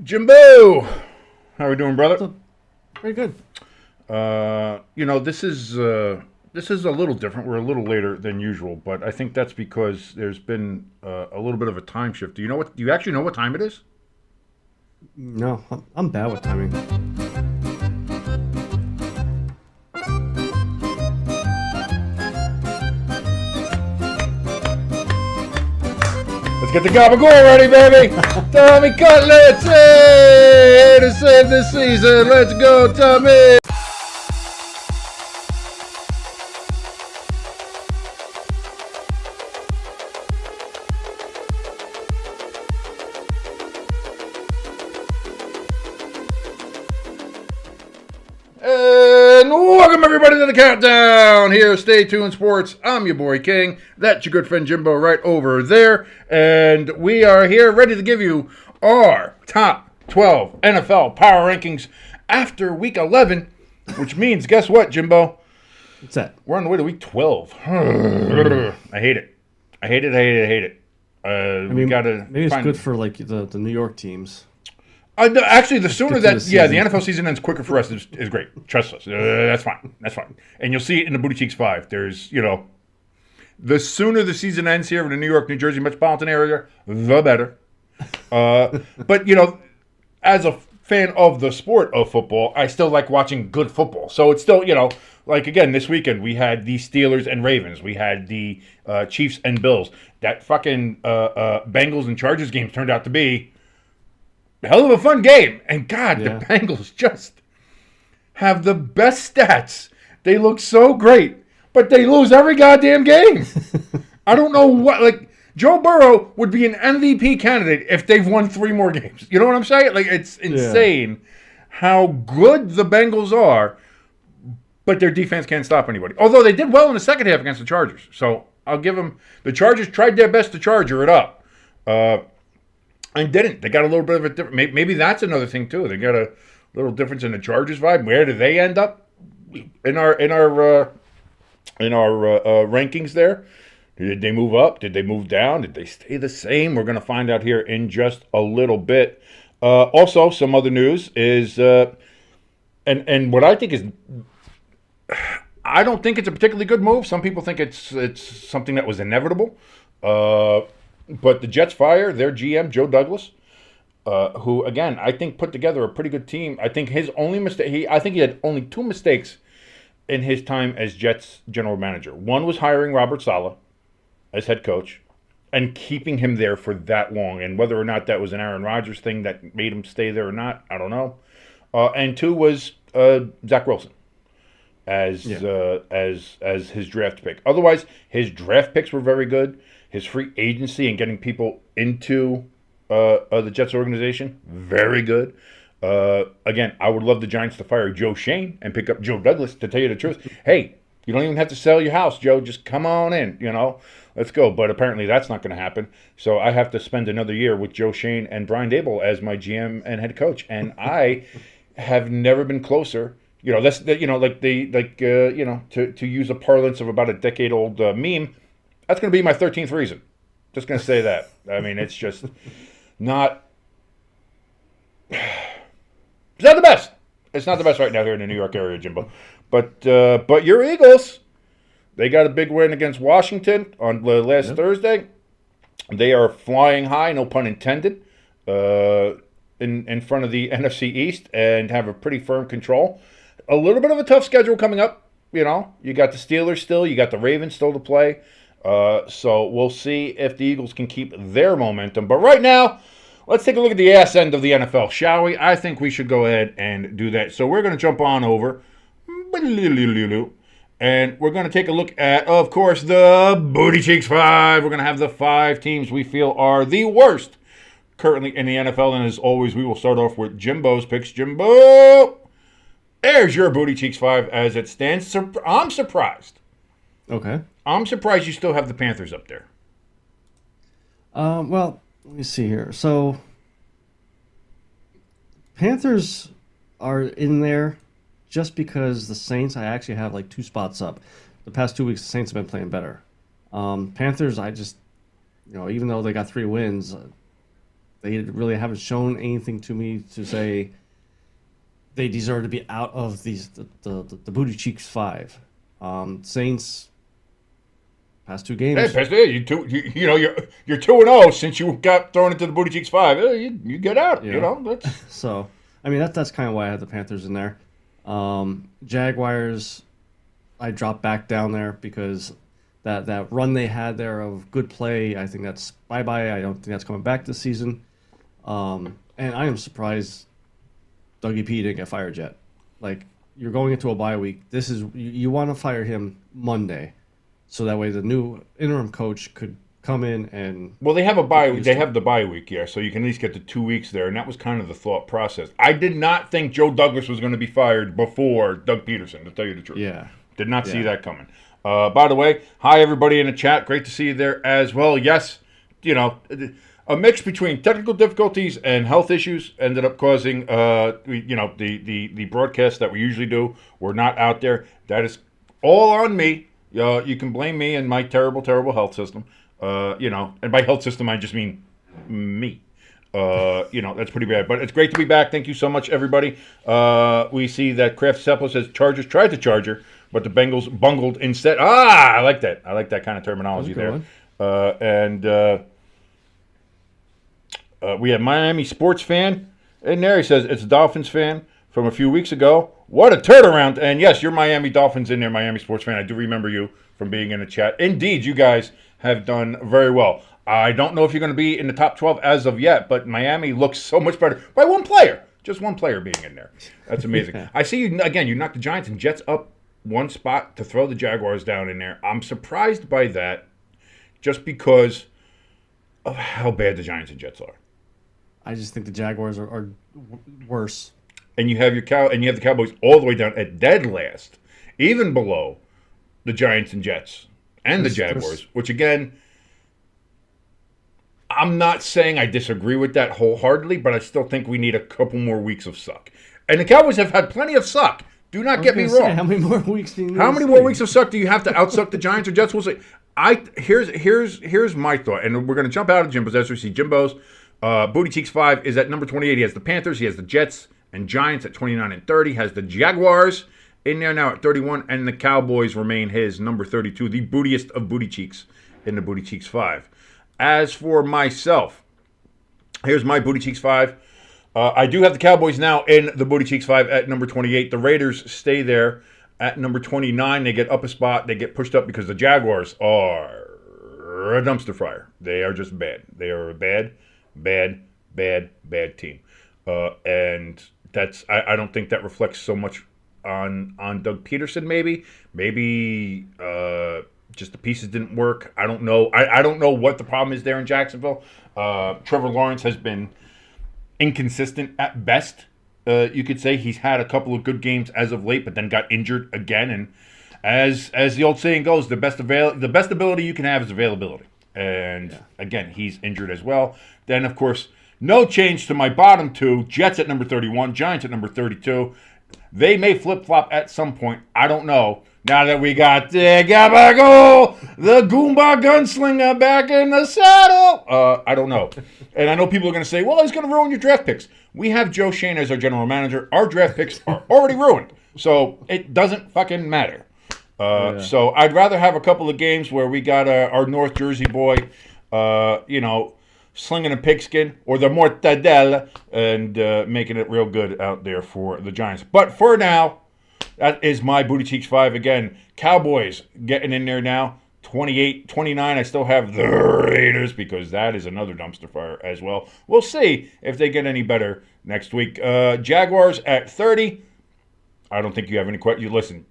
Jimbo, how are we doing, brother? So, very good. This is a little different. We're a little later than usual, but I think that's because there's been a little bit of a time shift. Do you know what? Do you actually know what time it is? No, I'm bad with timing. Let's get the gabagool ready, baby. Tommy Cutlets, hey, to save this season. Let's go, Tommy. And welcome everybody to the countdown. Here, Stay Tuned Sports. I'm your boy King. That's your good friend Jimbo right over there. And we are here ready to give you our top 12 NFL power rankings after week 11, which means, guess what, Jimbo? What's that? We're on the way to week 12. I hate it. I hate it. I hate it. I hate it. We gotta maybe it's good for like the New York teams. Actually, the sooner Get to that the the season. NFL season ends quicker for us is great. Trust us. That's fine. That's fine. And you'll see it in the Bootycheeks Five. There's the sooner the season ends here in the New York, New Jersey metropolitan area, the better. But as a fan of the sport of football, I still like watching good football. So it's still like again this weekend we had the Steelers and Ravens, we had the Chiefs and Bills. That fucking Bengals and Chargers game turned out to be hell of a fun game. And God, Yeah. the Bengals just have the best stats. They look so great, but they lose every goddamn game. I don't know what, like, Joe Burrow would be an MVP candidate if they've won 3 more games. You know what I'm saying? Like, it's insane how good the Bengals are, but their defense can't stop anybody. Although they did well in the second half against the Chargers. So I'll give them, the Chargers tried their best to charger it up. And didn't. They got a little bit of a different. Maybe that's another thing too. They got a little difference in the Chargers vibe. Where do they end up in our rankings? There, did they move up? Did they move down? Did they stay the same? We're going to find out here in just a little bit. Also, some other news is, and what I think is, I don't think it's a particularly good move. Some people think it's something that was inevitable. But the Jets fire their GM, Joe Douglas, who, again, I think put together a pretty good team. I think his only mistake, I think he had only 2 mistakes in his time as Jets general manager. One was hiring Robert Saleh as head coach and keeping him there for that long. And whether or not that was an Aaron Rodgers thing that made him stay there or not, I don't know. And 2 was Zach Wilson as his draft pick. Otherwise, his draft picks were very good. His free agency and getting people into the Jets organization, very good. Again, I would love the Giants to fire Joe Shane and pick up Joe Douglas, to tell you the truth. Hey, you don't even have to sell your house, Joe. Just come on in, Let's go. But apparently that's not going to happen. So I have to spend another year with Joe Shane and Brian Dable as my GM and head coach. And I have never been closer. To use a parlance of about a decade-old meme, that's going to be my 13th reason. Just going to say that. I mean, it's just not. It's not the best. It's not the best right now here in the New York area, Jimbo. But your Eagles, they got a big win against Washington on last Thursday. They are flying high, no pun intended, in front of the NFC East and have a pretty firm control. A little bit of a tough schedule coming up. You got the Steelers still. You got the Ravens still to play. So we'll see if the Eagles can keep their momentum. But right now, let's take a look at the ass end of the NFL, shall we? I think we should go ahead and do that. So we're going to jump on over. And we're going to take a look at, of course, the Bootycheeks Five. We're going to have the 5 teams we feel are the worst currently in the NFL. And as always, we will start off with Jimbo's picks. Jimbo, there's your Bootycheeks Five as it stands. I'm surprised. Okay. I'm surprised you still have the Panthers up there. Well, let me see here. So, Panthers are in there just because the Saints, I actually have like 2 spots up. The past 2 weeks, the Saints have been playing better. Panthers, I just, even though they got 3 wins, They really haven't shown anything to me to say they deserve to be out of the Bootycheeks Five. Saints past two Hey, games. Pastor, you know you're 2-0 since you got thrown into the Bootycheeks Five. You get out. You Yeah. know that's So I mean that's kind of why I had the Panthers in there. Jaguars, I dropped back down there because that run they had there of good play, I think that's bye bye. I don't think that's coming back this season. And I am surprised Dougie P didn't get fired yet. Like you're going into a bye week. This is you want to fire him Monday, so that way the new interim coach could come in and well. They have a get bye. used They to it. have the bye week, yeah. So you can at least get the 2 weeks there, and that was kind of the thought process. I did not think Joe Douglas was going to be fired before Doug Peterson. To tell you the truth, Yeah, did not see yeah. that coming. By the way, hi everybody in the chat. Great to see you there as well. Yes, you know, a mix between technical difficulties and health issues ended up causing, the broadcast that we usually do. We're not out there. That is all on me. You can blame me and my terrible, terrible health system. And by health system I just mean me. That's pretty bad. But it's great to be back. Thank you so much, everybody. We see that Kraft Seppo says Chargers tried to charge her, but the Bengals bungled instead. I like that. I like that kind of terminology That was there. a good And we have Miami sports fan in there. He says it's a Dolphins fan from a few weeks ago. What a turnaround. And yes, you're Miami Dolphins in there, Miami sports fan. I do remember you from being in the chat. Indeed, you guys have done very well. I don't know if you're going to be in the top 12 as of yet, but Miami looks so much better by one player. Just one player being in there. That's amazing. Yeah. I see you, again, you knocked the Giants and Jets up one spot to throw the Jaguars down in there. I'm surprised by that just because of how bad the Giants and Jets are. I just think the Jaguars are worse. And you have the Cowboys all the way down at dead last, even below the Giants and Jets and the Jaguars, which again, I'm not saying I disagree with that wholeheartedly, but I still think we need a couple more weeks of suck. And the Cowboys have had plenty of suck. Do not get me wrong. How many more weeks do you need? How to many see? more weeks of suck do you have to outsuck the Giants or Jets? We'll see. Here's my thought, and we're gonna jump out of Jimbo's as we see Jimbo's. Bootycheeks 5 is at number 28. He has the Panthers, he has the Jets and Giants at 29 and 30. Has the Jaguars in there now at 31, and the Cowboys remain his number 32, the bootiest of booty cheeks in the Bootycheeks 5. As for myself, here's my Bootycheeks 5. I do have the Cowboys now in the Bootycheeks 5 at number 28. The Raiders stay there at number 29. They get up a spot. They get pushed up because the Jaguars are a dumpster fire. They are just bad. They are a bad team. And that's I don't think that reflects so much on Doug Peterson. Maybe just the pieces didn't work. I don't know. I don't know what the problem is there in Jacksonville. Trevor Lawrence has been inconsistent at best. You could say he's had a couple of good games as of late, but then got injured again. And as the old saying goes, the best ability you can have is availability. And again, he's injured as well. Then of course, no change to my bottom two: Jets at number 31, Giants at number 32. They may flip flop at some point. I don't know. Now that we got the Gabago, the Goomba gunslinger back in the saddle, I don't know. And I know people are going to say, well, he's going to ruin your draft picks. We have Joe Shane as our general manager. Our draft picks are already ruined. So it doesn't fucking matter. So I'd rather have a couple of games where we got our North Jersey boy, slinging a pigskin or the mortadella and making it real good out there for the Giants. But for now, that is my Bootycheeks 5. Again, Cowboys getting in there now. 28, 29, I still have the Raiders because that is another dumpster fire as well. We'll see if they get any better next week. Jaguars at 30. I don't think you have any questions. Listen,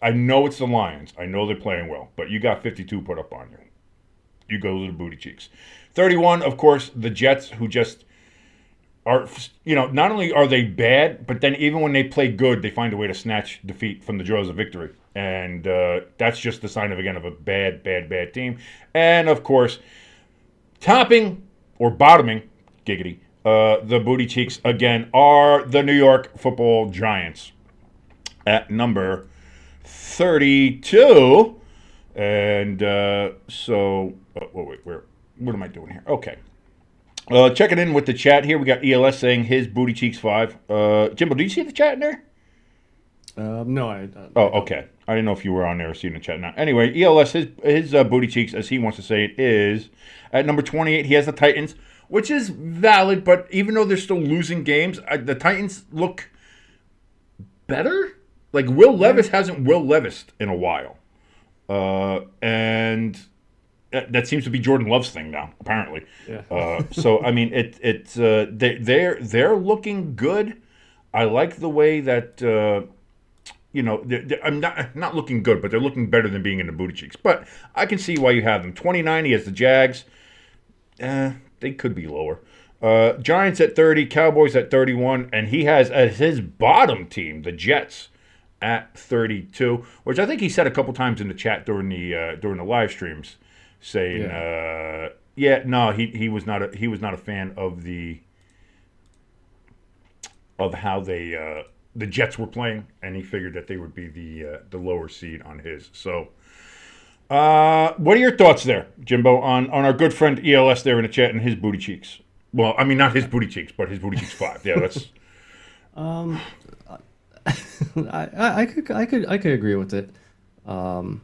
I know it's the Lions. I know they're playing well, but you got 52 put up on you. You go to the Bootycheeks. 31, of course, the Jets, who just are, not only are they bad, but then even when they play good, they find a way to snatch defeat from the jaws of victory. And that's just the sign of a bad team. And, of course, topping or bottoming, giggity, the Bootycheeks, again, are the New York Football Giants at number 32. And what am I doing here? Okay. Checking in with the chat here, we got ELS saying his Bootycheeks Five. Jimbo, do you see the chat in there? No, Oh, I don't. okay. I didn't know if you were on there or seeing the chat now. Anyway, ELS, his Booty Cheeks, as he wants to say it, is at number 28. He has the Titans, which is valid, but even though they're still losing games, the Titans look better. Like, Will Yeah. Levis hasn't Will Levis in a while. And that seems to be Jordan Love's thing now, apparently. Yeah. So, I mean, they're looking good. I like the way that I'm not looking good, but they're looking better than being in the Booty Cheeks. But I can see why you have them. 29, he has the Jags. They could be lower. Giants at 30, Cowboys at 31, and he has as his bottom team the Jets at 32, which I think he said a couple times in the chat during the live streams, saying, Yeah. no, he was not a fan of how the Jets were playing, and he figured that they would be the lower seed on his. So, what are your thoughts there, Jimbo, on our good friend ELS there in the chat and his Booty Cheeks? Well, I mean not his Booty Cheeks, but his Booty Cheeks Five. Yeah, that's Um, I could agree with it. Um,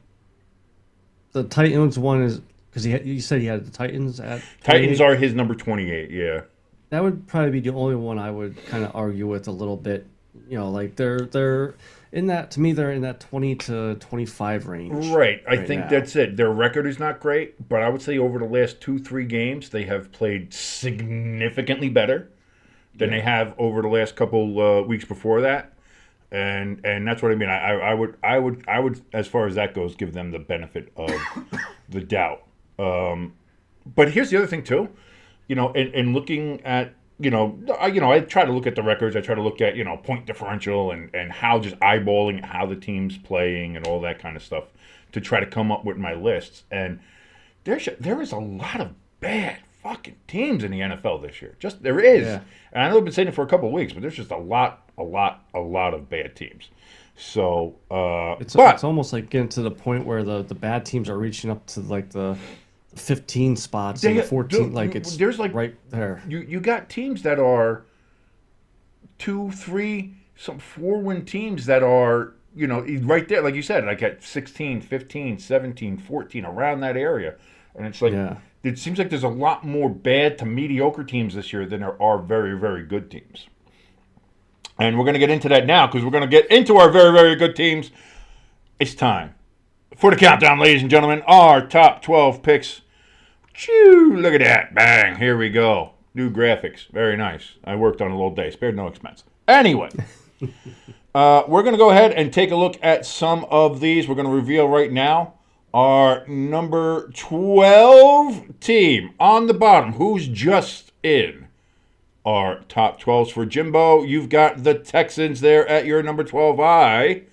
the Titans one is because you said he had the Titans at Titans 28. are his number 28. Yeah, That would probably be the only one I would kind of argue with a little bit. Like they're in that to me they're in that 20 to 25 range right. I right think now. that's it. Their record is not great, but I would say over the last 2-3 games they have played significantly better than they Yeah. have over the last couple weeks before that. And that's what I mean. I would as far as that goes, give them the benefit of the doubt. But here's the other thing too. In looking at I try to look at the records. I try to look at point differential and how just eyeballing how the team's playing and all that kind of stuff to try to come up with my lists. And there is a lot of bad fucking teams in the NFL this year. Just there is. Yeah. And I know I've been saying it for a couple of weeks, but there's just a lot of bad teams. So, It's but almost like getting to the point where the bad teams are reaching up to like the 15 spots and they, the 14, like it's there's like right there. you got teams that are 2, 3, some 4-win teams that are right there, like you said, like at 16, 15, 17, 14, around that area, and it's like Yeah. it seems like there's a lot more bad to mediocre teams this year than there are very, very good teams. And we're going to get into that now because we're going to get into our very, very good teams. It's time for the countdown, ladies and gentlemen. Our top 12 picks. Choo, look at that. Bang. Here we go. New graphics. Very nice. I worked on it all day. Spared no expense. Anyway, we're going to go ahead and take a look at some of these. We're going to reveal right now our number 12 team on the bottom. Who's just in our top 12s for Jimbo? You've got the Texans there at your number 12. I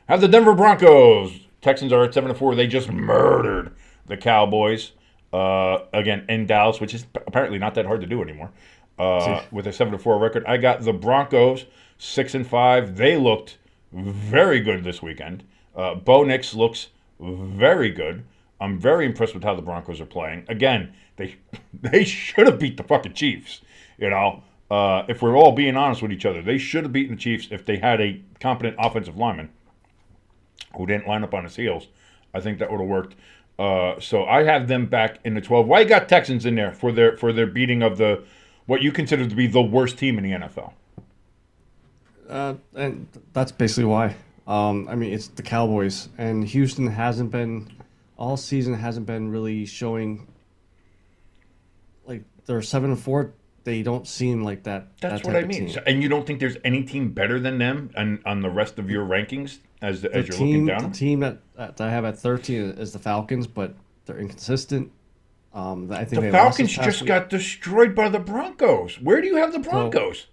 have the Denver Broncos. Texans are at 7-4. They just murdered the Cowboys again in Dallas, which is apparently not that hard to do anymore. With a 7-4 record, I got the Broncos 6-5. They looked very good this weekend. Bo Nix looks very good. I'm very impressed with how the Broncos are playing. Again, they should have beat the fucking Chiefs. If we're all being honest with each other, they should have beaten the Chiefs if they had a competent offensive lineman who didn't line up on his heels. I think that would have worked. So I have them back in the 12. Why you got Texans in there for their beating of what you consider to be the worst team in the NFL? And that's basically why. I mean, it's the Cowboys, and Houston hasn't been all season hasn't been really showing. Like they're 7-4, they don't seem like that. That's that what type I of mean. team. And you don't think there's any team better than them on the rest of your rankings as you're looking Team, down? the team that I have at 13 is the Falcons, but they're inconsistent. I think The they lost Falcons this past just week. got destroyed by the Broncos. Where do you have the Broncos?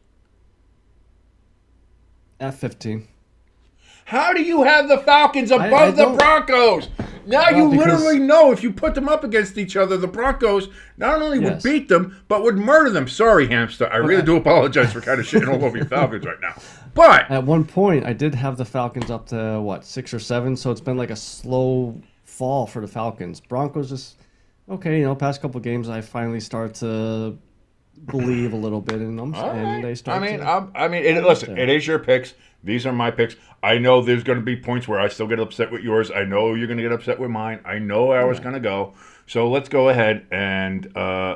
At 15. How do you have the Falcons I above the don't- Broncos? Now Well, you because- literally know if you put them up against each other, the Broncos not only would Yes. beat them, but would murder them. Sorry, Hamster. I really do apologize for kind of shitting all over your Falcons right now. But At one point, I did have the Falcons up to, 6 or 7, so it's been like a slow fall for the Falcons. Broncos just, okay, past couple games, I finally start to believe a little bit in them, All and right. they start to get up Listen, there. it is your picks. These are my picks. I know there's going to be points where I still get upset with yours. I know you're going to get upset with mine. I know how it's Yeah. going to go. So let's go ahead and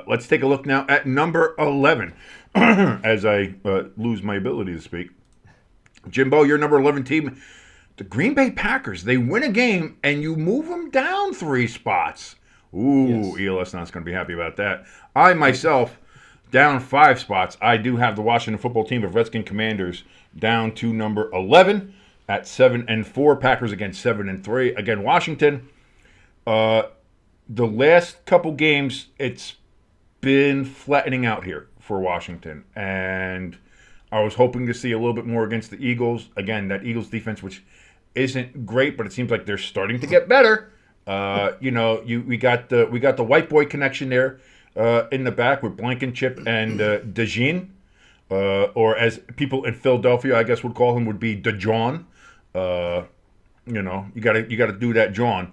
let's take a look now at number 11 as I lose my ability to speak. Jimbo, your number 11 team, the Green Bay Packers. They win a game and you move them down 3 spots. Ooh, Yes. ELS not's going to be happy about that. I myself down 5 spots. I do have the Washington football team of Redskin Commanders down to number 11 at 7-4. Packers again 7-3. Again, Washington. Uh, the last couple games, it's been flattening out here for Washington, and I was hoping to see a little bit more against the Eagles. Again, that Eagles defense, which isn't great, but it seems like they're starting to get better. We got the white boy connection there in the back with Blankenship and DeJean, or as people in Philadelphia, I guess, would call him, would be DeJohn. You gotta do that, John.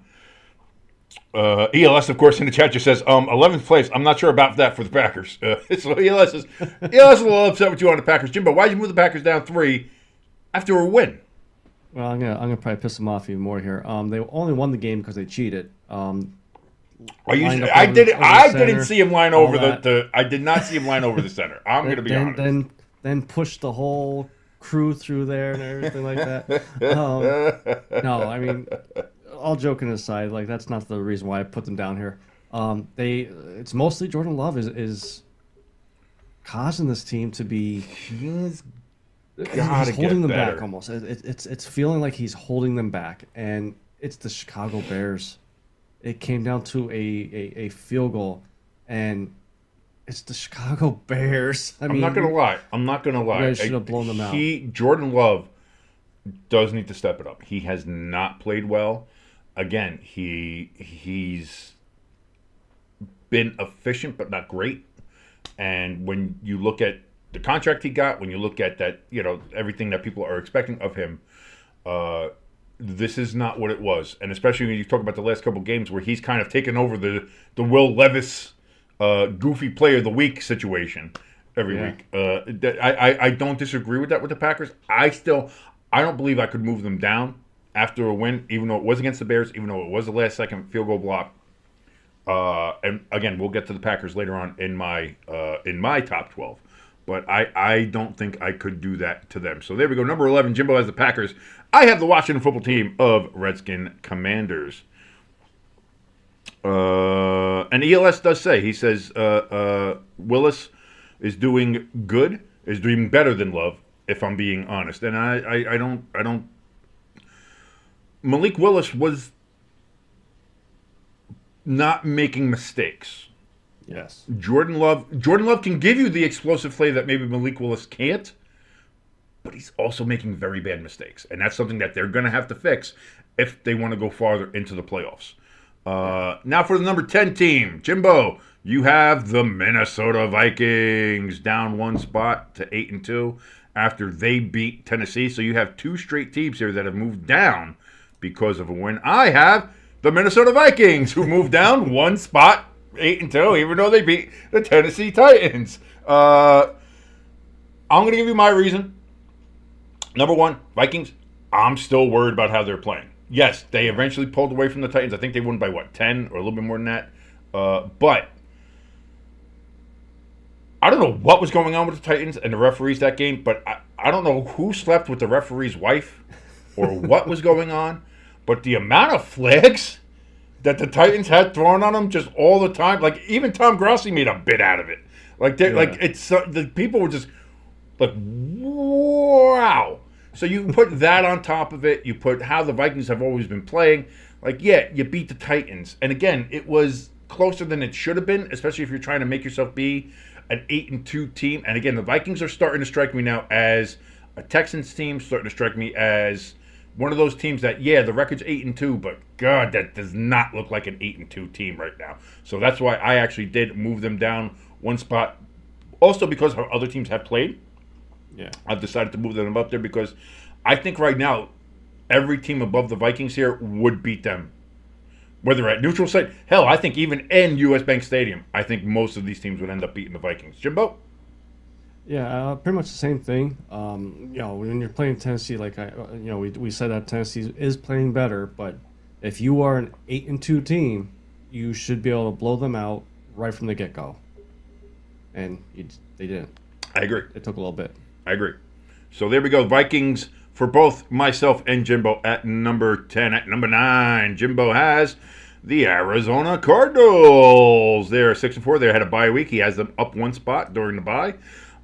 ELS, of course, in the chat just says 11th place. I'm not sure about that for the Packers. So ELS is a little upset with you on the Packers. Jimbo, why did you move the Packers down 3 after a win? Well, I'm gonna probably piss them off even more here. They only won the game because they cheated. Are you? Lined up I on- did. over the I center, didn't see him line all over that. the. I did not see him line over the center. I'm going to be honest. Then push the whole crew through there and everything like that. No, I mean, all joking aside, like that's not the reason why I put them down here. It's mostly Jordan Love is causing this team to be. He's He's gotta holding get them better. back almost. It's feeling like he's holding them back, and it's the Chicago Bears. It came down to a field goal, and it's the Chicago Bears. I'm not gonna lie. I'm not gonna lie. You guys should have blown them out. Jordan Love does need to step it up. He has not played well. Again, he's been efficient but not great. And when you look at the contract he got, when you look at that, everything that people are expecting of him, this is not what it was. And especially when you talk about the last couple games where he's kind of taken over the Will Levis goofy player of the week situation every Yeah. week. I don't disagree with that with the Packers. I don't believe I could move them down after a win, even though it was against the Bears, even though it was the last second field goal block. And again, we'll get to the Packers later on in my top 12. But I don't think I could do that to them. So there we go. Number 11, Jimbo has the Packers. I have the Washington football team of Redskin Commanders. And ELS does say, he says Willis is doing good, is doing better than Love, if I'm being honest. And I don't. Malik Willis was not making mistakes. Yes. Jordan Love can give you the explosive play that maybe Malik Willis can't, but he's also making very bad mistakes, and that's something that they're going to have to fix if they want to go farther into the playoffs. Now for the number 10 team, Jimbo, you have the Minnesota Vikings down 1 spot to 8-2 after they beat Tennessee. So you have 2 straight teams here that have moved down because of a win. I have the Minnesota Vikings, who moved down 1 spot, 8-2, even though they beat the Tennessee Titans. I'm going to give you my reason. Number 1, Vikings, I'm still worried about how they're playing. Yes, they eventually pulled away from the Titans. I think they won by, 10 or a little bit more than that. But I don't know what was going on with the Titans and the referees that game, but I don't know who slept with the referee's wife or what was going on. But the amount of flags that the Titans had thrown on them just all the time, like even Tom Grossi made a bit out of it. The people were just like, wow. So you put that on top of it. You put how the Vikings have always been playing. Like, yeah, you beat the Titans, and again, it was closer than it should have been, especially if you're trying to make yourself be an 8-2 team. And again, the Vikings are starting to strike me now as a Texans team, starting to strike me as one of those teams that, yeah, the record's 8-2, but God, that does not look like an 8-2 team right now. So that's why I actually did move them down 1 spot. Also because how other teams have played. Yeah. I've decided to move them up there because I think right now every team above the Vikings here would beat them Whether at neutral site, hell, I think even in U.S. Bank Stadium, I think most of these teams would end up beating the Vikings. Jimbo? Yeah, pretty much the same thing. When you're playing Tennessee, we said that Tennessee is playing better, but if you are an 8-2 team, you should be able to blow them out right from the get go. And they didn't. I agree. It took a little bit. I agree. So there we go. Vikings for both myself and Jimbo at number 10. At number 9, Jimbo has the Arizona Cardinals. They're 6-4. They had a bye week. He has them up one spot during the bye.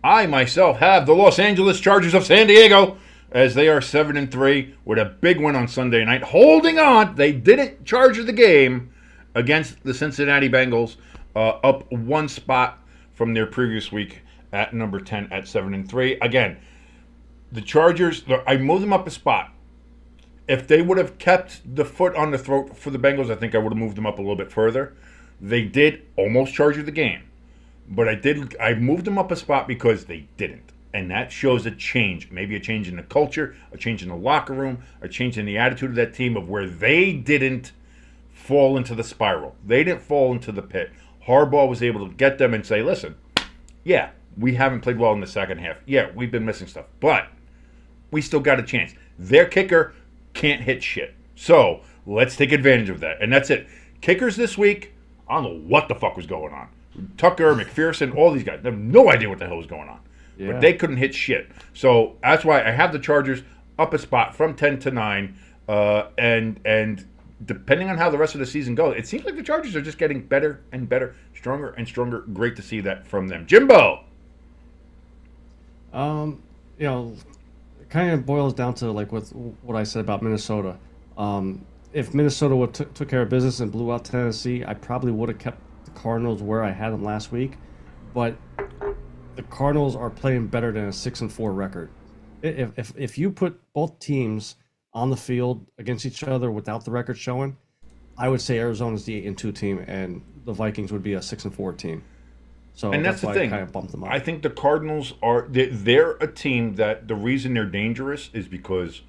I myself have the Los Angeles Chargers of San Diego as they are 7-3 with a big win on Sunday night. Holding on. They didn't charge the game against the Cincinnati Bengals, up one spot from their previous week at number 10 at 7-3. Again, the Chargers, I moved them up a spot. If they would have kept the foot on the throat for the Bengals, I think I would have moved them up a little bit further. They did almost charge the game. But I moved them up a spot because they didn't. And that shows a change. Maybe a change in the culture, a change in the locker room, a change in the attitude of that team of where they didn't fall into the spiral. They didn't fall into the pit. Harbaugh was able to get them and say, listen, yeah, we haven't played well in the second half. Yeah, we've been missing stuff. But we still got a chance. Their kicker can't hit shit. So let's take advantage of that. And that's it. Kickers this week, I don't know what the fuck was going on. Tucker, McPherson, all these guys. They have no idea what the hell was going on. Yeah. But they couldn't hit shit. So that's why I have the Chargers up a spot from 10 to 9. And depending on how the rest of the season goes, it seems like the Chargers are just getting better and better, stronger and stronger. Great to see that from them. Jimbo! It kind of boils down to like with what I said about Minnesota. If Minnesota would took care of business and blew out Tennessee, I probably would have kept the Cardinals where I had them last week. But the Cardinals are playing better than a 6-4 record. If you put both teams on the field against each other without the record showing, I would say Arizona's the 8-2 team, and the Vikings would be a 6-4 team. So and that's the why thing. I kind of bumped them up. I think the Cardinals they're a team that the reason they're dangerous is because,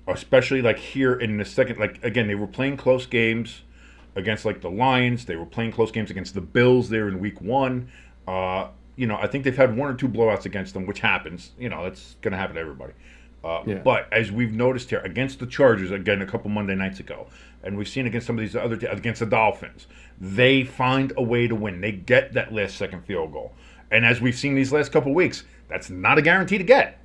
especially like here in the second, like again, they were playing close games against like the Lions. They were playing close games against the Bills there in week 1. I think they've had 1 or 2 blowouts against them, which happens. It's going to happen to everybody. But as we've noticed here, against the Chargers, again, a couple Monday nights ago, and we've seen against some of these other against the Dolphins, they find a way to win. They get that last-second field goal. And as we've seen these last couple weeks, that's not a guarantee to get.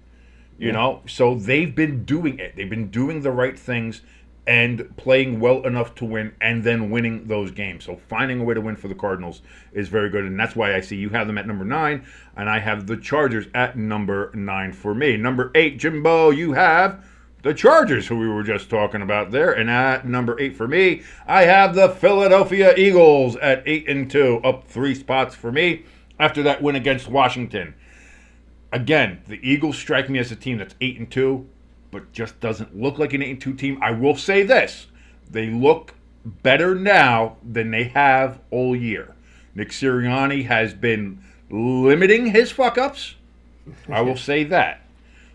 You know? So they've been doing it. They've been doing the right things and playing well enough to win and then winning those games. So finding a way to win for the Cardinals is very good. And that's why I see you have them at number 9, and I have the Chargers at number 9 for me. Number 8, Jimbo, you have the Chargers, who we were just talking about there. And at number 8 for me, I have the Philadelphia Eagles at 8-2, up 3 spots for me after that win against Washington. Again, the Eagles strike me as a team that's 8-2, but just doesn't look like an 8-2 team. I will say this. They look better now than they have all year. Nick Sirianni has been limiting his fuck-ups. I will say that.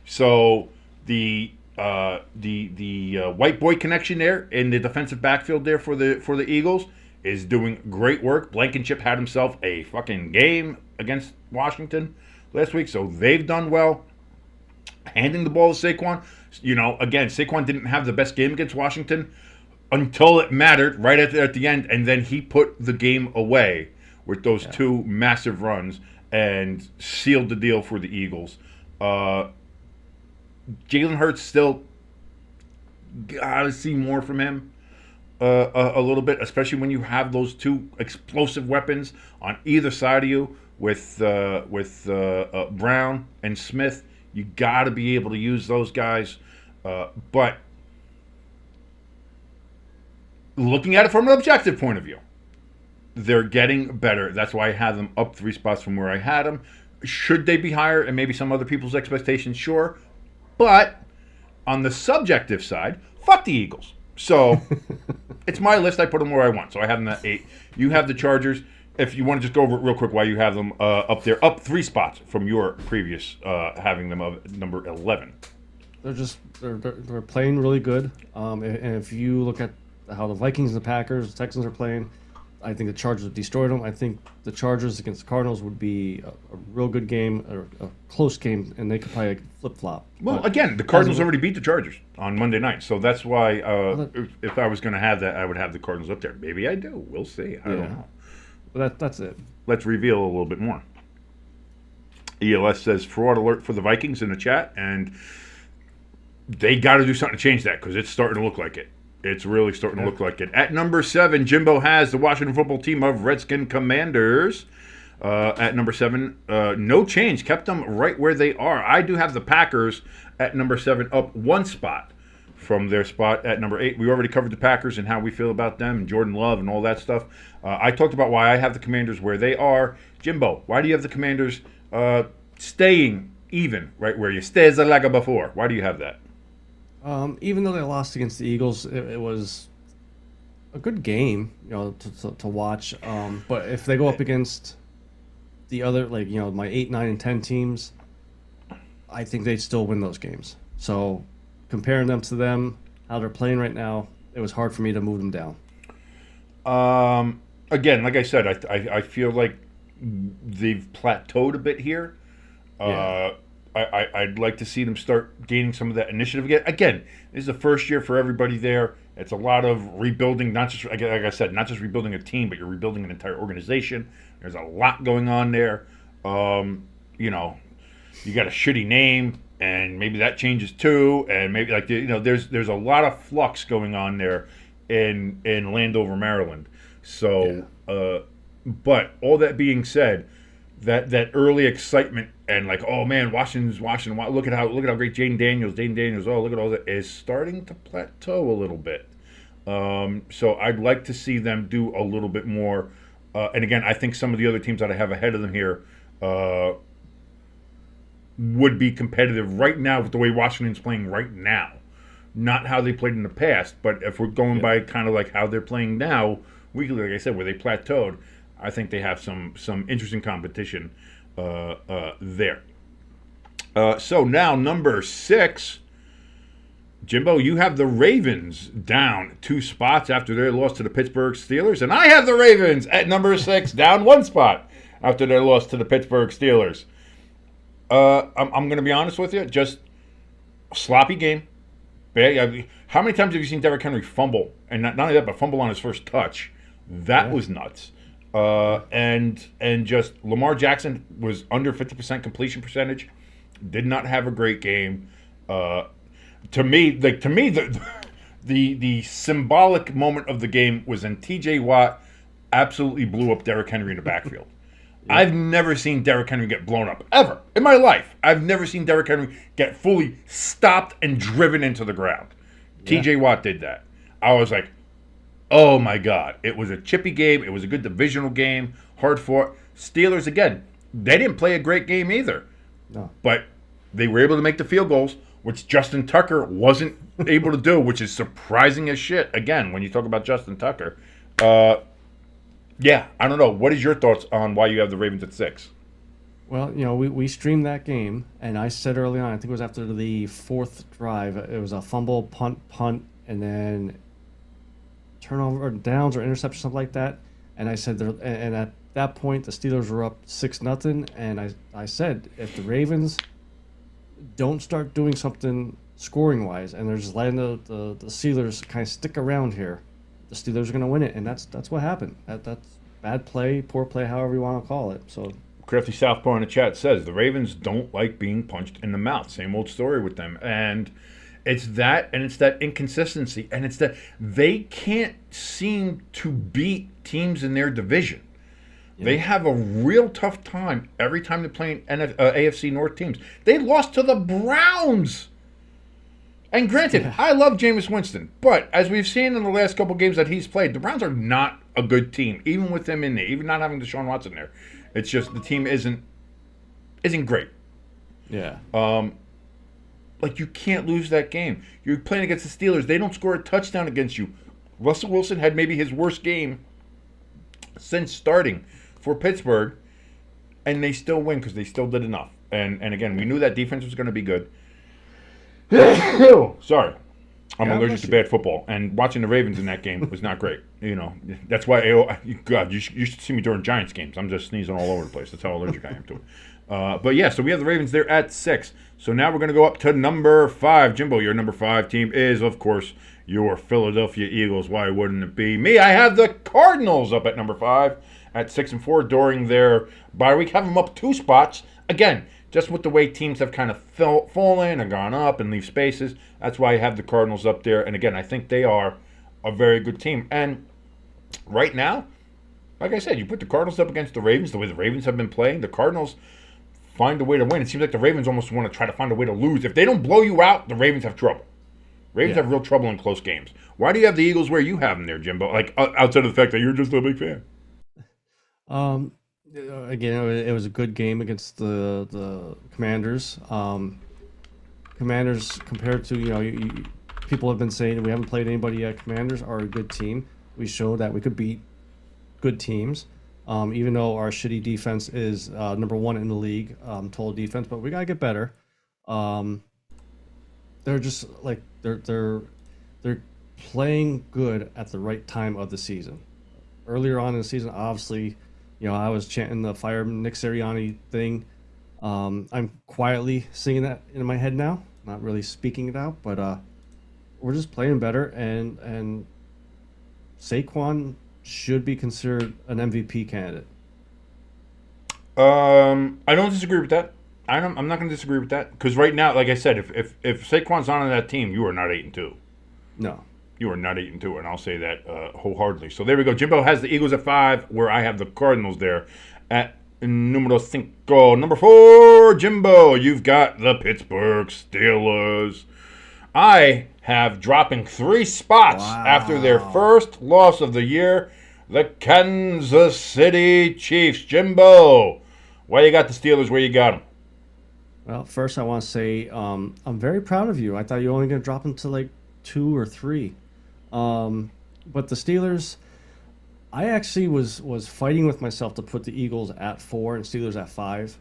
So the white boy connection there in the defensive backfield there for the Eagles is doing great work. Blankenship had himself a fucking game against Washington last week, so they've done well. Handing the ball to Saquon, again, Saquon didn't have the best game against Washington until it mattered right at the end, and then he put the game away with those 2 massive runs and sealed the deal for the Eagles. Jalen Hurts still gotta see more from him a little bit, especially when you have those 2 explosive weapons on either side of you with Brown and Smith. You got to be able to use those guys. But looking at it from an objective point of view, they're getting better. That's why I have them up 3 spots from where I had them. Should they be higher and maybe some other people's expectations? Sure. But on the subjective side, fuck the Eagles. So it's my list. I put them where I want. So I have them at 8. You have the Chargers. If you want to just go over it real quick why you have them up there, up 3 spots from your previous having them of number 11. They're playing really good. And if you look at how the Vikings and the Packers, the Texans are playing. I think the Chargers have destroyed them. I think the Chargers against the Cardinals would be a real good game, or a close game, and they could probably flip flop. Well, again, the Cardinals already beat the Chargers on Monday night, so that's why if I was going to have that, I would have the Cardinals up there. Maybe I do. We'll see. I don't know. But that's it. Let's reveal a little bit more. ELS says fraud alert for the Vikings in the chat, and they got to do something to change that because it's starting to look like it. It's really starting to look like it. At number 7, Jimbo has the Washington football team of Redskin Commanders. At number 7, no change. Kept them right where they are. I do have the Packers at number 7, up 1 spot from their spot at number 8. We already covered the Packers and how we feel about them and Jordan Love and all that stuff. I talked about why I have the Commanders where they are. Jimbo, why do you have the Commanders staying even right where you stay like before? Why do you have that? Even though they lost against the Eagles, it was a good game, to watch. But if they go up against the other, my 8, 9, and 10 teams, I think they'd still win those games. So comparing them to them, how they're playing right now, it was hard for me to move them down. Again, like I said, I feel like they've plateaued a bit here. Yeah. I'd like to see them start gaining some of that initiative again. Again, this is the first year for everybody there. It's a lot of rebuilding, not just, like I said, not just rebuilding a team, but you're rebuilding an entire organization. There's a lot going on there. You got a shitty name, and maybe that changes too. And maybe there's a lot of flux going on there in Landover, Maryland. So, but all that being said, that early excitement and oh man, Washington. Look at how great Dane Daniels. Oh, look at all that is starting to plateau a little bit. So I'd like to see them do a little bit more. And again, I think some of the other teams that I have ahead of them here would be competitive right now with the way Washington's playing right now. Not how they played in the past, but if we're going by kind of like how they're playing now, weekly, like I said, where they plateaued, I think they have some interesting competition there. So now number 6, Jimbo, you have the Ravens down 2 spots after their loss to the Pittsburgh Steelers, and I have the Ravens at number 6 down 1 spot after their loss to the Pittsburgh Steelers. I'm going to be honest with you, just a sloppy game. How many times have you seen Derrick Henry fumble, and not only that, but fumble on his first touch? That was nuts. And just Lamar Jackson was under 50% completion percentage. Did not have a great game. To me, the symbolic moment of the game was when T.J. Watt absolutely blew up Derrick Henry in the backfield. I've never seen Derrick Henry get blown up, ever, in my life. I've never seen Derrick Henry get fully stopped and driven into the ground. T.J. Watt did that. I was like, oh my God. It was a chippy game. It was a good divisional game. Hard fought. Steelers, again, they didn't play a great game either. No. But they were able to make the field goals, which Justin Tucker wasn't able to do, which is surprising as shit. Again, when you talk about Justin Tucker. Yeah, I don't know. What is your thoughts on why you have the Ravens at 6? Well, we streamed that game, and I said early on, I think it was after the 4th drive, it was a fumble, punt, and then turnover, or downs, or interception, something like that. And I said, and at that point, the Steelers were up 6-0, and I said, if the Ravens don't start doing something scoring-wise, and they're just letting the Steelers kind of stick around here, the Steelers are going to win it, and that's what happened. That's bad play, poor play, however you want to call it. So, Crafty Southpaw in the chat says the Ravens don't like being punched in the mouth. Same old story with them, and it's that inconsistency, and it's that they can't seem to beat teams in their division. Yeah. They have a real tough time every time they're playing AFC North teams. They lost to the Browns. And granted, I love Jameis Winston, but as we've seen in the last couple games that he's played, the Browns are not a good team, even with him in there, even not having Deshaun Watson there. It's just the team isn't great. Yeah. You can't lose that game. You're playing against the Steelers. They don't score a touchdown against you. Russell Wilson had maybe his worst game since starting for Pittsburgh, and they still win because they still did enough. And again, we knew that defense was going to be good. Sorry. I'm God allergic bless to you. bad football, and watching the Ravens in that game was not great. That's why. God, you should see me during Giants games. I'm just sneezing all over the place. That's how allergic I am to it. But yeah, so we have the Ravens there at 6. So now we're going to go up to number 5. Jimbo, your number 5 team is, of course, your Philadelphia Eagles. Why wouldn't it be me? I have the Cardinals up at number 5 at 6-4 during their bye week. Have them up 2 spots. Again, just with the way teams have kind of fallen and gone up and leave spaces. That's why I have the Cardinals up there. And again, I think they are a very good team. And right now, like I said, you put the Cardinals up against the Ravens, the way the Ravens have been playing, the Cardinals find a way to win. It seems like the Ravens almost want to try to find a way to lose. If they don't blow you out, the Ravens have trouble. Ravens Yeah. have real trouble in close games. Why do you have the Eagles where you have them there, Jimbo? Like, outside of the fact that you're just a big fan. Um, Again, it was a good game against the Commanders. Commanders, compared to people have been saying we haven't played anybody yet. Commanders are a good team. We showed that we could beat good teams. Even though our shitty defense is number 1 in the league, total defense, but we gotta get better. Um, they're just like they're playing good at the right time of the season. Earlier on in the season, obviously, I was chanting the fire Nick Sirianni thing. I'm quietly singing that in my head now, not really speaking it out, but we're just playing better, and Saquon should be considered an MVP candidate. I don't disagree with that. I'm not going to disagree with that because right now, like I said, if Saquon's not on that team, you are not 8-2. No. You are not 8-2, and I'll say that wholeheartedly. So there we go. Jimbo has the Eagles at 5, where I have the Cardinals there at numero cinco. Number 4, Jimbo, you've got the Pittsburgh Steelers. I have dropping 3 spots after their Wow. first loss of the year, the Kansas City Chiefs. Jimbo, why you got the Steelers where you got them? Well, first I want to say I'm very proud of you. I thought you were only going to drop them to like 2 or 3. But the Steelers, I actually was fighting with myself to put the Eagles at 4 and Steelers at 5,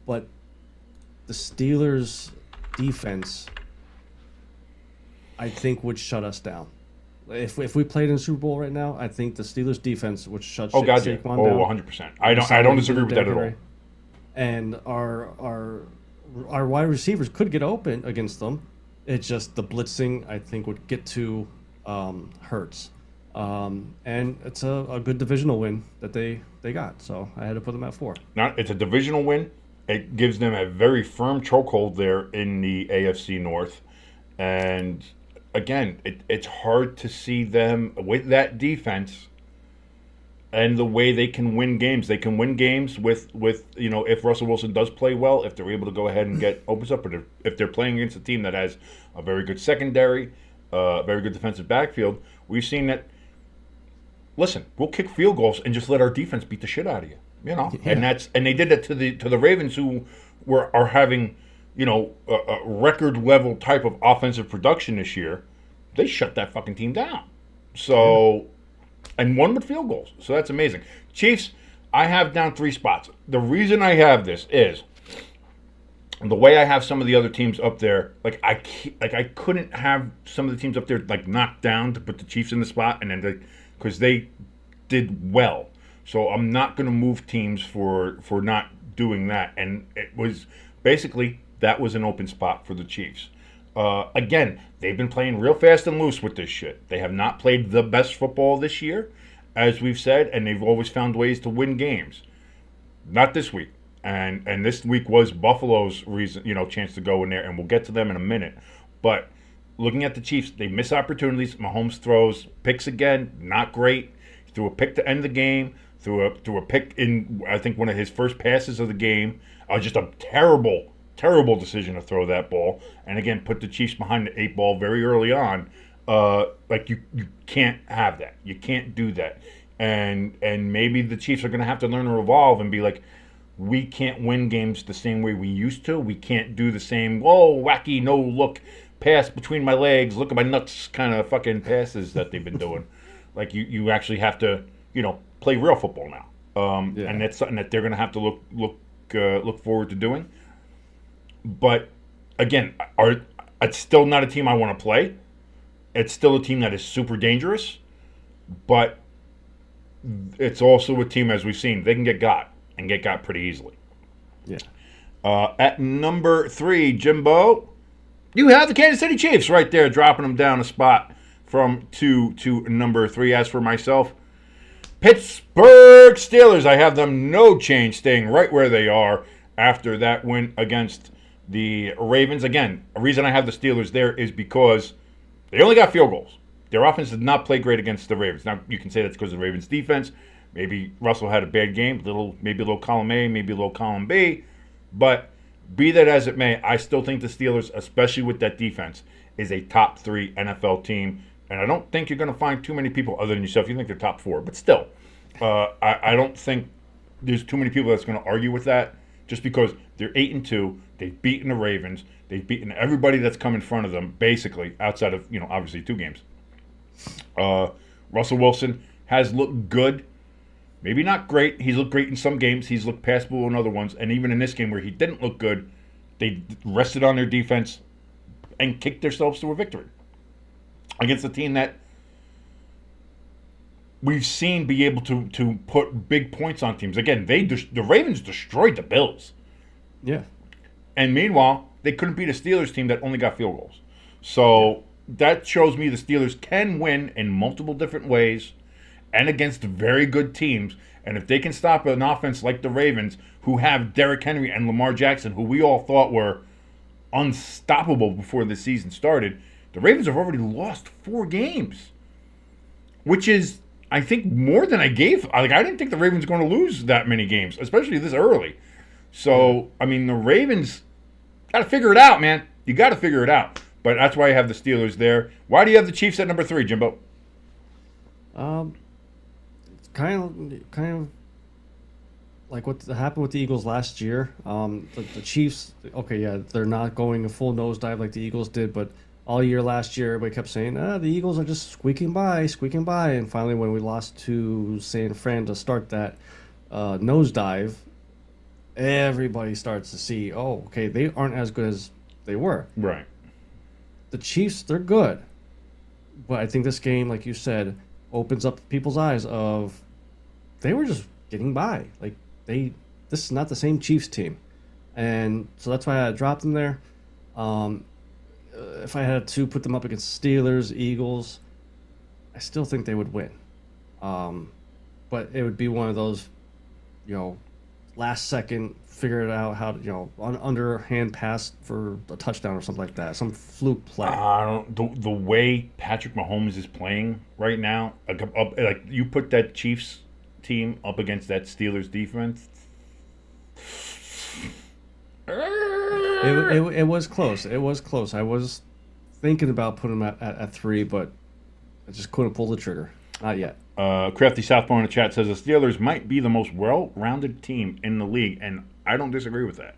but the Steelers defense, I think, would shut us down. If we played in the Super Bowl right now, I think the Steelers defense would shut Oh, God, yeah. Saquon Oh, down. 100%. I don't disagree with that at all. And our wide receivers could get open against them. It's just the blitzing, I think, would get to Hurts. And it's a good divisional win that they got. So I had to put them at 4. It's a divisional win. It gives them a very firm chokehold there in the AFC North. And again, it's hard to see them with that defense and the way they can win games. They can win games with if Russell Wilson does play well, if they're able to go ahead and get opens up, but if they're playing against a team that has a very good secondary, very good defensive backfield, we've seen that. Listen, we'll kick field goals and just let our defense beat the shit out of you. Yeah. And they did that to the Ravens, who are having a record level type of offensive production this year. They shut that fucking team down. So, and won with field goals. So that's amazing. Chiefs, I have down 3 spots. The reason I have this is the way I have some of the other teams up there. I couldn't have some of the teams up there like knocked down to put the Chiefs in the spot, and then because they did well. So I'm not going to move teams for not doing that. And it was basically that was an open spot for the Chiefs. Again, they've been playing real fast and loose with this shit. They have not played the best football this year, as we've said, and they've always found ways to win games. Not this week. And this week was Buffalo's chance to go in there, and we'll get to them in a minute. But looking at the Chiefs, they miss opportunities. Mahomes throws picks again, not great. He threw a pick to end the game. Threw a pick in, I think, one of his first passes of the game. Just a terrible decision to throw that ball. And again, put the Chiefs behind the 8 ball very early on. You can't have that. You can't do that. And maybe the Chiefs are going to have to learn to evolve and be like, we can't win games the same way we used to. We can't do the same, wacky, no look, pass between my legs, look at my nuts kind of fucking passes that they've been doing. Like you actually have to, play real football now. Yeah. And that's something that they're going to have to look forward to doing. But again, it's still not a team I want to play. It's still a team that is super dangerous, but it's also a team, as we've seen, they can get got and get got pretty easily. Yeah. At number 3, Jimbo, you have the Kansas City Chiefs right there, dropping them down a spot from 2 to number 3. As for myself, Pittsburgh Steelers, I have them no change, staying right where they are after that win against the Ravens. Again, a reason I have the Steelers there is because they only got field goals. Their offense did not play great against the Ravens. Now, you can say that's because of the Ravens' defense. Maybe Russell had a bad game, maybe a little column A, maybe a little column B. But be that as it may, I still think the Steelers, especially with that defense, is a top 3 NFL team. And I don't think you're going to find too many people other than yourself. You think they're top 4. But still, I don't think there's too many people that's going to argue with that just because they're 8-2. They've beaten the Ravens. They've beaten everybody that's come in front of them, basically, outside of, obviously 2 games. Russell Wilson has looked good. Maybe not great. He's looked great in some games. He's looked passable in other ones. And even in this game where he didn't look good, they rested on their defense and kicked themselves to a victory against a team that we've seen be able to put big points on teams. Again, the Ravens destroyed the Bills. Yeah. And meanwhile, they couldn't beat a Steelers team that only got field goals. So that shows me the Steelers can win in multiple different ways and against very good teams. And if they can stop an offense like the Ravens, who have Derrick Henry and Lamar Jackson, who we all thought were unstoppable before the season started, the Ravens have already lost 4 games, which is, I think, more than I gave. I didn't think the Ravens were going to lose that many games, especially this early. So, I mean, the Ravens got to figure it out, man. You got to figure it out. But that's why I have the Steelers there. Why do you have the Chiefs at number 3, Jimbo? It's kind of like what happened with the Eagles last year. The Chiefs, okay, yeah, they're not going a full nosedive like the Eagles did, but all year last year, everybody kept saying, the Eagles are just squeaking by. And finally, when we lost to San Fran to start that nosedive, everybody starts to see, okay, they aren't as good as they were. Right. The Chiefs, they're good. But I think this game, like you said, opens up people's eyes of they were just getting by. Like, this is not the same Chiefs team. And so that's why I dropped them there. If I had to put them up against Steelers, Eagles, I still think they would win. But it would be one of those, last second, figure it out how to, underhand pass for a touchdown or something like that. Some fluke play. The way Patrick Mahomes is playing right now, like you put that Chiefs team up against that Steelers defense. It was close. It was close. I was thinking about putting them at 3, but I just couldn't pull the trigger. Not yet. Crafty Southpaw in the chat says the Steelers might be the most well-rounded team in the league, and I don't disagree with that.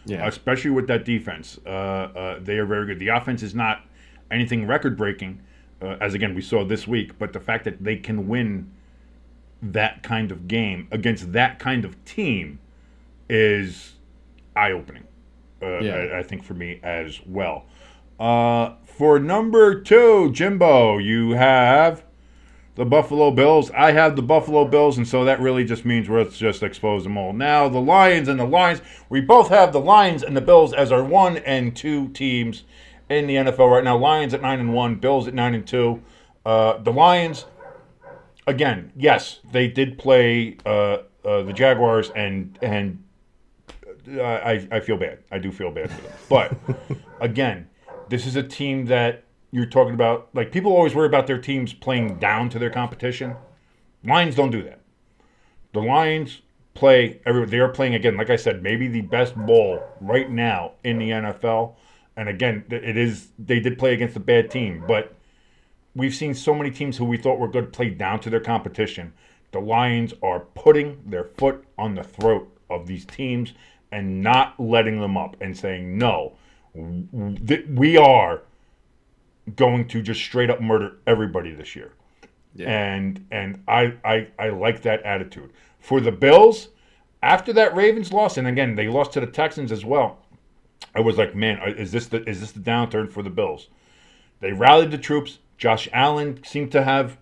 Yeah. Especially with that defense. They are very good. The offense is not anything record-breaking, as again we saw this week, but the fact that they can win that kind of game against that kind of team is eye-opening. I think for me as well. For number 2, Jimbo, you have the Buffalo Bills. I have the Buffalo Bills, and so that really just means let's just expose them all. Now, the Lions, we both have the Lions and the Bills as our 1 and 2 teams in the NFL right now. Lions at 9-1, Bills at 9-2. The Lions, again, yes, they did play the Jaguars, and I feel bad. I do feel bad for them. But, again, this is a team that you're talking about, like, people always worry about their teams playing down to their competition. Lions don't do that. The Lions they are playing, again, like I said, maybe the best ball right now in the NFL. And again, they did play against a bad team, but we've seen so many teams who we thought were good play down to their competition. The Lions are putting their foot on the throat of these teams and not letting them up and saying, no, we are going to just straight up murder everybody this year. Yeah. And I like that attitude. For the Bills, after that Ravens loss, and again, they lost to the Texans as well, I was like, man, is this the downturn for the Bills? They rallied the troops. Josh Allen seemed to have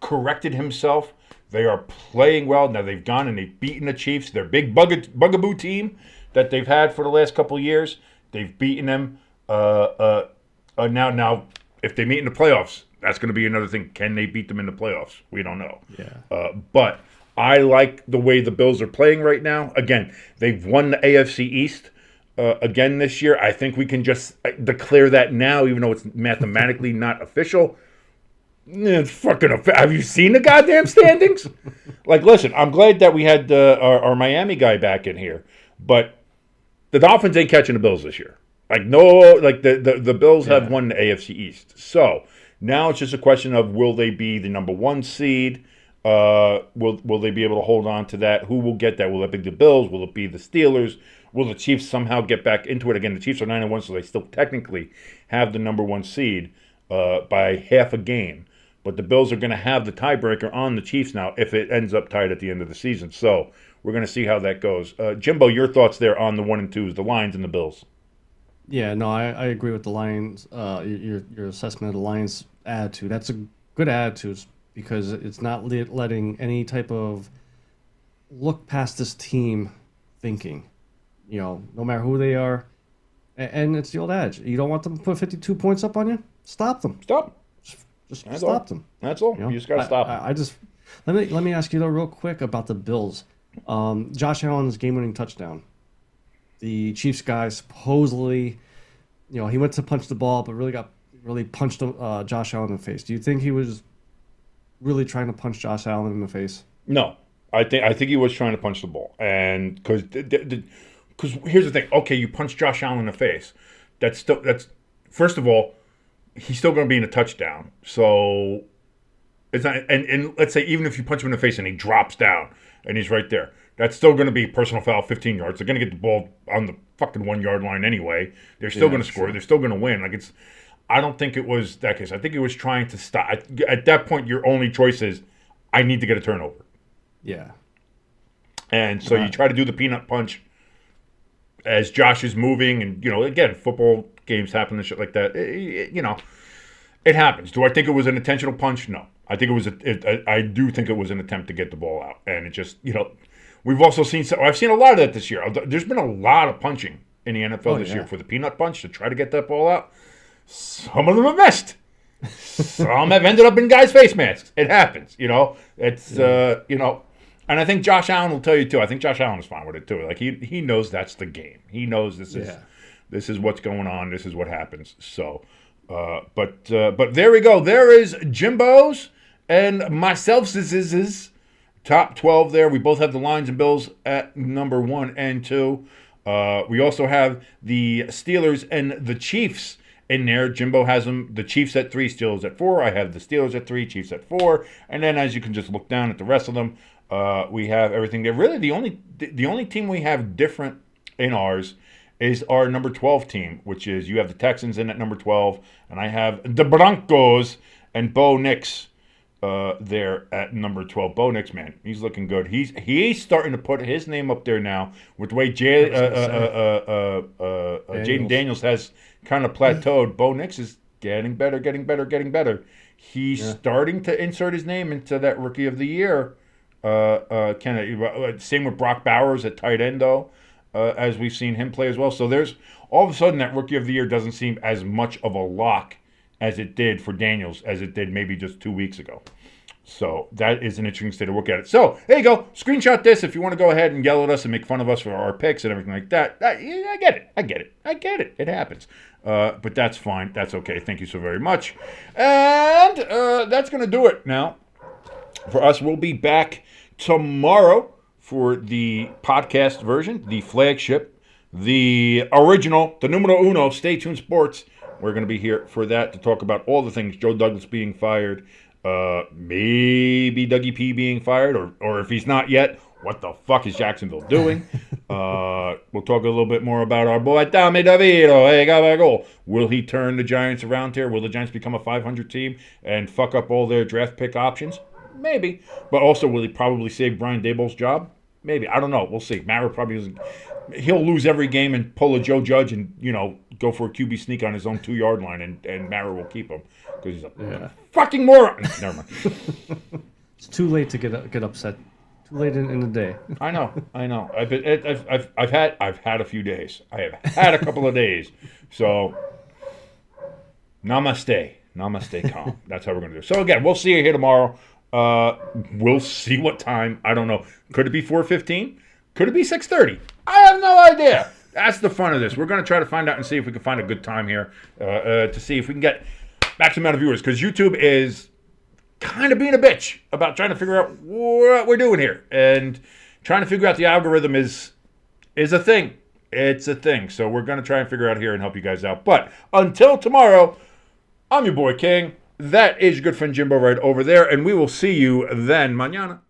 corrected himself. They are playing well. Now they've gone and they've beaten the Chiefs, their big bugaboo team that they've had for the last couple of years. They've beaten them. Now, if they meet in the playoffs, that's going to be another thing. Can they beat them in the playoffs? We don't know. Yeah. But I like the way the Bills are playing right now. Again, they've won the AFC East again this year. I think we can just declare that now, even though it's mathematically not official. It's fucking. Have you seen the goddamn standings? Like, listen, I'm glad that we had our Miami guy back in here, but the Dolphins ain't catching the Bills this year. Like, no, like the Bills have won the AFC East. So now it's just a question of, will they be the number 1 seed? Will they be able to hold on to that? Who will get that? Will it be the Bills? Will it be the Steelers? Will the Chiefs somehow get back into it again? The Chiefs are 9-1, so they still technically have the number 1 seed by half a game. But the Bills are going to have the tiebreaker on the Chiefs now if it ends up tied at the end of the season. So we're going to see how that goes. Jimbo, your thoughts there on the 1 and 2s, the Lions and the Bills? Yeah, no, I agree with the Lions. Your assessment of the Lions' attitude. That's a good attitude because it's not letting any type of look past this team thinking. No matter who they are. And it's the old adage. You don't want them to put 52 points up on you? Stop them. Stop. Just stop them. That's all. You just got to stop them. I just let me ask you though real quick about the Bills. Josh Allen's game-winning touchdown. The Chiefs guy supposedly, he went to punch the ball, but really punched Josh Allen in the face. Do you think he was really trying to punch Josh Allen in the face? No, I think he was trying to punch the ball, and because here's the thing. Okay, you punch Josh Allen in the face. That's first of all, he's still going to be in a touchdown. So it's not. And let's say even if you punch him in the face and he drops down and he's right there, that's still going to be personal foul, 15 yards. They're going to get the ball on the fucking 1 yard line anyway. They're still going to score. Sure. They're still going to win. Like I don't think it was that case. I think he was trying to stop. At that point, your only choice is, I need to get a turnover. Yeah. And so you try to do the peanut punch as Josh is moving, and again, football games happen and shit like that. It happens. Do I think it was an intentional punch? No. I think it was. I do think it was an attempt to get the ball out, and it just we've also seen. I've seen a lot of that this year. There's been a lot of punching in the NFL this year for the peanut punch to try to get that ball out. Some of them have missed. Some have ended up in guys' face masks. It happens. It's And I think Josh Allen will tell you too. I think Josh Allen is fine with it too. Like he knows that's the game. He knows this is what's going on. This is what happens. So, but there we go. There is Jimbo's and myself's is top 12 there. We both have the Lions and Bills at number 1 and 2. We also have the Steelers and the Chiefs in there. Jimbo has them, the Chiefs at 3, Steelers at 4. I have the Steelers at 3, Chiefs at 4. And then as you can just look down at the rest of them, we have everything there. Really, the only team we have different in ours is our number 12 team, which is you have the Texans in at number 12, and I have the Broncos and Bo Nix there at number 12. Bo Nix, man, he's looking good. He's starting to put his name up there now with the way Jaden Daniels has kind of plateaued. Bo Nix is getting better. He's starting to insert his name into that Rookie of the Year. Same with Brock Bowers at tight end, though, as we've seen him play as well. So there's all of a sudden that Rookie of the Year doesn't seem as much of a lock as it did for Daniels, as it did maybe just 2 weeks ago. So that is an interesting state to look at it. So there you go. Screenshot this if you want to go ahead and yell at us and make fun of us for our picks and everything like that. I get it. It happens. But that's fine. That's okay. Thank you so very much. And that's going to do it now. For us, we'll be back tomorrow for the podcast version, the flagship, the original, the numero uno, Stay Tuned Sports. We're going to be here for that to talk about all the things. Joe Douglas being fired, maybe Dougie P being fired, or if he's not yet, what the fuck is Jacksonville doing? We'll talk a little bit more about our boy Tommy DeVito. Hey, got a goal. Will he turn the Giants around here? Will the Giants become a 500 team and fuck up all their draft pick options? Maybe. But also, will he probably save Brian Daboll's job? Maybe. I don't know. We'll see. Mara probably doesn't. He'll lose every game and pull a Joe Judge and, go for a QB sneak on his own 2-yard line, and Mara will keep him because he's a Yeah. fucking moron. Never mind. It's too late to get upset. Too late in the day. I know. I've had a few days. I have had a couple of days. So, namaste, calm. That's how we're gonna do. So again, we'll see you here tomorrow. We'll see what time. I don't know. Could it be 4:15? Could it be 6:30? I have no idea. That's the fun of this. We're going to try to find out and see if we can find a good time here to see if we can get maximum amount of viewers, because YouTube is kind of being a bitch about trying to figure out what we're doing here, and trying to figure out the algorithm is a thing. It's a thing. So we're going to try and figure out here and help you guys out. But until tomorrow, I'm your boy King. That is your good friend Jimbo right over there, and we will see you then mañana.